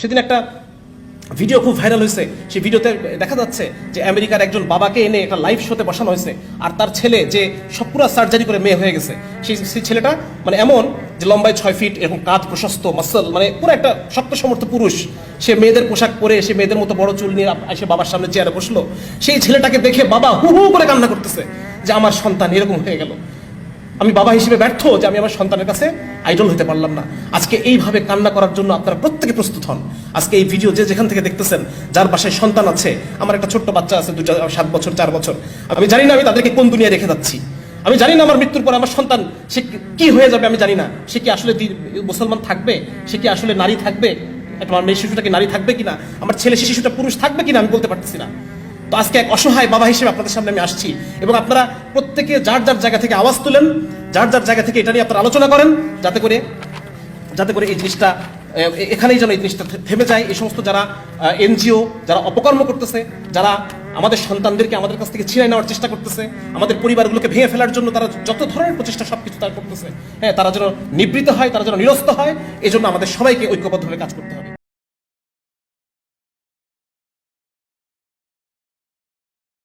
সেদিন একটা ভিডিও খুব ভাইরাল হয়েছে। সেই ভিডিওতে দেখা যাচ্ছে যে আমেরিকার একজন বাবাকে এনে একটা লাইভ শোতে বসানো হয়েছে, আর তার ছেলে যে সব পুরো সার্জারি করে মেয়ে হয়ে গেছে, সেই ছেলেটা মানে এমন যে লম্বায় 6 ফিট, এরকম কাঁধ প্রশস্ত, মাসল, মানে পুরো একটা শক্ত সমর্থ পুরুষ। সে মেয়েদের পোশাক পরে, সে মেয়েদের মতো বড় চুল নিয়ে এসে বাবার সামনে চেয়ারে বসলো। সেই ছেলেটাকে দেখে বাবা হু হু করে কান্না করতেছে যে আমার সন্তান এরকম হয়ে গেল, আমি বাবা হিসেবে ব্যর্থ যে আমি আমার সন্তানের কাছে আইডল হতে পারলাম না। আজকে এইভাবে কান্না করার জন্য আপনারা প্রত্যেকে প্রস্তুত হন। আজকে এই ভিডিও যে যেখান থেকে দেখতেছেন, যার বাসায় সন্তান আছে, আমার একটা ছোট্ট বাচ্চা আছে 7 বছর 4 বছর, আমি জানি না আমি তাদেরকে কোন দুনিয়ায় রেখে যাচ্ছি। আমি জানি না আমার মৃত্যুর পর আমার সন্তান সে কি হয়ে যাবে, আমি জানি না। সে কি আসলে মুসলমান থাকবে, সে কি আসলে নারী থাকবে, আমার মেয়ে শিশুটা কি নারী থাকবে কিনা, আমার ছেলে শিশুটা পুরুষ থাকবে কিনা, আমি বলতে পারতেছি না। তো আজকে এক অসহায় বাবা হিসেবে আপনাদের সামনে আমি আসছি, এবং আপনারা প্রত্যেকে যার যার জায়গা থেকে আওয়াজ তুলেন, যার যার জায়গা থেকে এটা নিয়ে আপনারা আলোচনা করেন, যাতে করে এই জিনিসটা এখানেই যেন এই জিনিসটা থেমে যায়। এই সমস্ত যারা এনজিও, যারা অপকর্ম করতেছে, যারা আমাদের সন্তানদেরকে আমাদের কাছ থেকে ছিনিয়ে নেওয়ার চেষ্টা করতেছে, আমাদের পরিবারগুলোকে ভেঙে ফেলার জন্য তারা যত ধরনের প্রচেষ্টা সবকিছু তারা করতেছে, হ্যাঁ, তারা যেন নিবৃত হয়, তারা যেন নিরস্ত হয়। এই জন্য আমাদের সবাইকে ঐক্যবদ্ধভাবে কাজ করতে হবে।